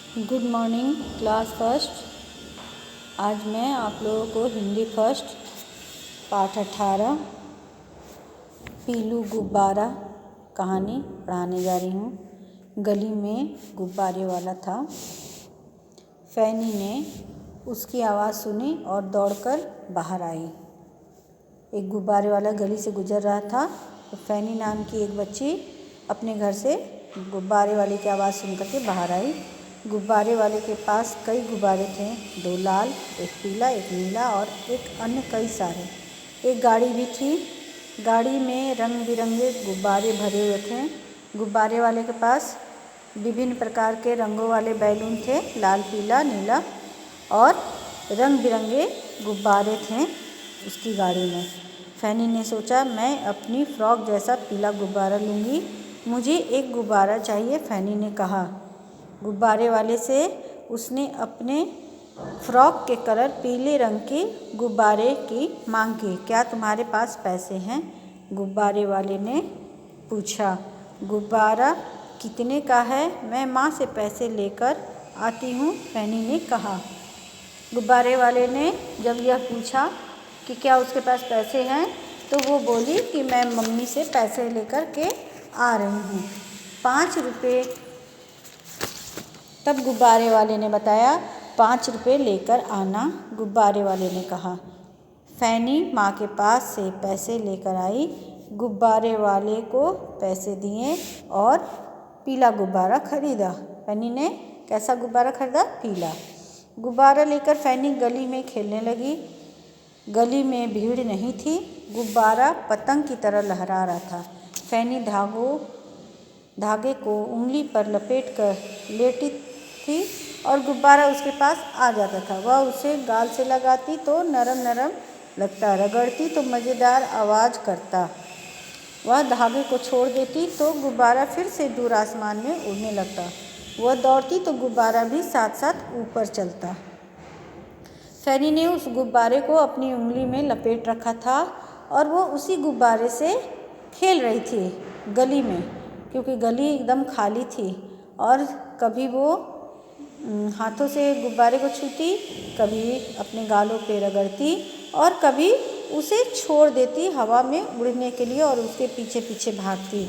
Good morning class first. आज मैं आप लोगों को हिंदी फर्स्ट पाठ 18 पीलू गुब्बारा कहानी पढ़ाने जा रही हूँ। गली में गुब्बारे वाला था। फैनी ने उसकी आवाज़ सुनी और दौड़कर बाहर आई। एक गुब्बारे वाला गली से गुजर रहा था तो फैनी नाम की एक बच्ची अपने घर से गुब्बारे वाले की आवाज़ सुन करके बाहर आई। गुब्बारे वाले के पास कई गुब्बारे थे, 2 लाल, एक पीला, एक नीला और एक अन्य कई सारे। एक गाड़ी भी थी। गाड़ी में रंग बिरंगे गुब्बारे भरे हुए थे। गुब्बारे वाले के पास विभिन्न प्रकार के रंगों वाले बैलून थे, लाल, पीला, नीला और रंग बिरंगे गुब्बारे थे उसकी गाड़ी में। फैनी ने सोचा, मैं अपनी फ्रॉक जैसा पीला गुब्बारा लूँगी। मुझे एक गुब्बारा चाहिए, फैनी ने कहा। गुब्बारे वाले से उसने अपने फ्रॉक के कलर पीले रंग के गुब्बारे की मांग की। क्या तुम्हारे पास पैसे हैं? गुब्बारे वाले ने पूछा। गुब्बारा कितने का है? मैं माँ से पैसे लेकर आती हूँ, फैनी ने कहा। गुब्बारे वाले ने जब यह पूछा कि क्या उसके पास पैसे हैं तो वो बोली कि मैं मम्मी से पैसे लेकर के आ रही हूँ, 5 रुपये। तब गुब्बारे वाले ने बताया, 5 रुपये लेकर आना, गुब्बारे वाले ने कहा। फैनी माँ के पास से पैसे लेकर आई। गुब्बारे वाले को पैसे दिए और पीला गुब्बारा खरीदा। फैनी ने कैसा गुब्बारा खरीदा? पीला गुब्बारा लेकर फैनी गली में खेलने लगी। गली में भीड़ नहीं थी। गुब्बारा पतंग की तरह लहरा रहा था। फैनी धागे को उंगली पर लपेट कर लेटी थी और गुब्बारा उसके पास आ जाता था। वह उसे गाल से लगाती तो नरम नरम लगता, रगड़ती तो मज़ेदार आवाज़ करता। वह धागे को छोड़ देती तो गुब्बारा फिर से दूर आसमान में उड़ने लगता। वह दौड़ती तो गुब्बारा भी साथ साथ ऊपर चलता। फैनी ने उस गुब्बारे को अपनी उंगली में लपेट रखा था और वो उसी गुब्बारे से खेल रही थी गली में, क्योंकि गली एकदम खाली थी। और कभी वो हाथों से गुब्बारे को छूती, कभी अपने गालों पे रगड़ती और कभी उसे छोड़ देती हवा में उड़ने के लिए और उसके पीछे पीछे भागती।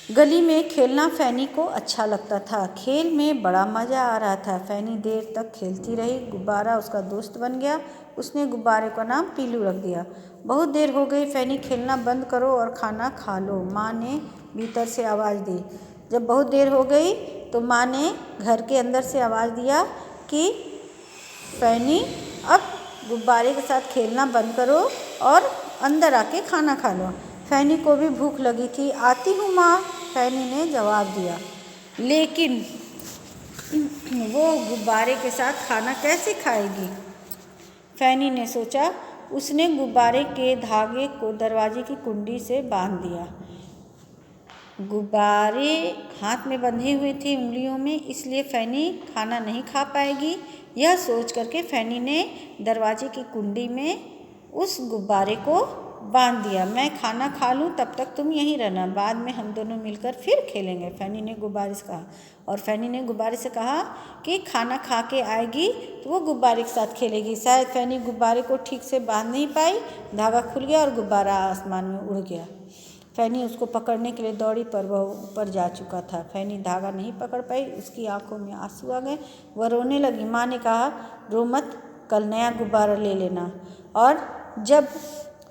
गली में खेलना फैनी को अच्छा लगता था। खेल में बड़ा मज़ा आ रहा था। फैनी देर तक खेलती रही। गुब्बारा उसका दोस्त बन गया। उसने गुब्बारे का नाम पीलू रख दिया। बहुत देर हो गई, फैनी खेलना बंद करो और खाना खा लो, माँ ने भीतर से आवाज़ दी। जब बहुत देर हो गई तो माँ ने घर के अंदर से आवाज़ दिया कि फैनी, अब गुब्बारे के साथ खेलना बंद करो और अंदर आके खाना खा लो। फैनी को भी भूख लगी थी। आती हूँ माँ, फैनी ने जवाब दिया। लेकिन वो गुब्बारे के साथ खाना कैसे खाएगी? फैनी ने सोचा। उसने गुब्बारे के धागे को दरवाजे की कुंडी से बांध दिया। गुब्बारे हाथ में बंधे हुए थे उंगलियों में, इसलिए फैनी खाना नहीं खा पाएगी। यह सोच करके फैनी ने दरवाजे की कुंडी में उस गुब्बारे को बांध दिया। मैं खाना खा लूँ, तब तक तुम यहीं रहना, बाद में हम दोनों मिलकर फिर खेलेंगे, फैनी ने गुब्बारे से कहा। और फैनी ने गुब्बारे से कहा कि खाना खा के आएगी तो वो गुब्बारे के साथ खेलेगी। शायद फैनी गुब्बारे को ठीक से बांध नहीं पाई, धागा खुल गया और गुब्बारा आसमान में उड़ गया। फैनी उसको पकड़ने के लिए दौड़ी पर वह ऊपर जा चुका था। फैनी धागा नहीं पकड़ पाई, उसकी आंखों में आंसू आ गए, वह रोने लगी। माँ ने कहा, रो मत, कल नया गुब्बारा ले लेना। और जब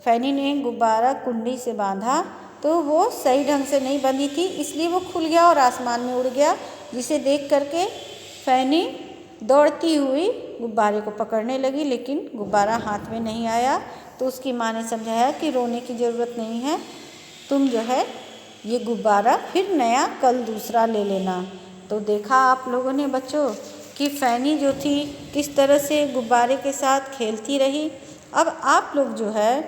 फैनी ने गुब्बारा कुंडी से बांधा तो वो सही ढंग से नहीं बंधी थी, इसलिए वो खुल गया और आसमान में उड़ गया, जिसे देख करके फैनी दौड़ती हुई गुब्बारे को पकड़ने लगी, लेकिन गुब्बारा हाथ में नहीं आया। तो उसकी माँ ने समझाया कि रोने की ज़रूरत नहीं है, तुम जो है ये गुब्बारा फिर नया कल दूसरा ले लेना। तो देखा आप लोगों ने बच्चों कि फैनी जो थी किस तरह से गुब्बारे के साथ खेलती रही। अब आप लोग जो है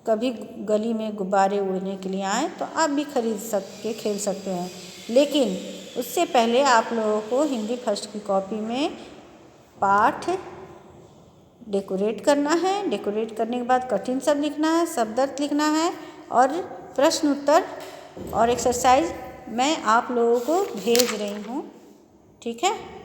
कभी गली में गुब्बारे उड़ने के लिए आए तो आप भी खरीद के खेल सकते हैं, लेकिन उससे पहले आप लोगों को हिंदी फर्स्ट की कॉपी में पाठ डेकोरेट करना है। डेकोरेट करने के बाद कठिन शब्द लिखना है, शब्द अर्थ लिखना है और प्रश्न उत्तर और एक्सरसाइज मैं आप लोगों को भेज रही हूँ। ठीक है।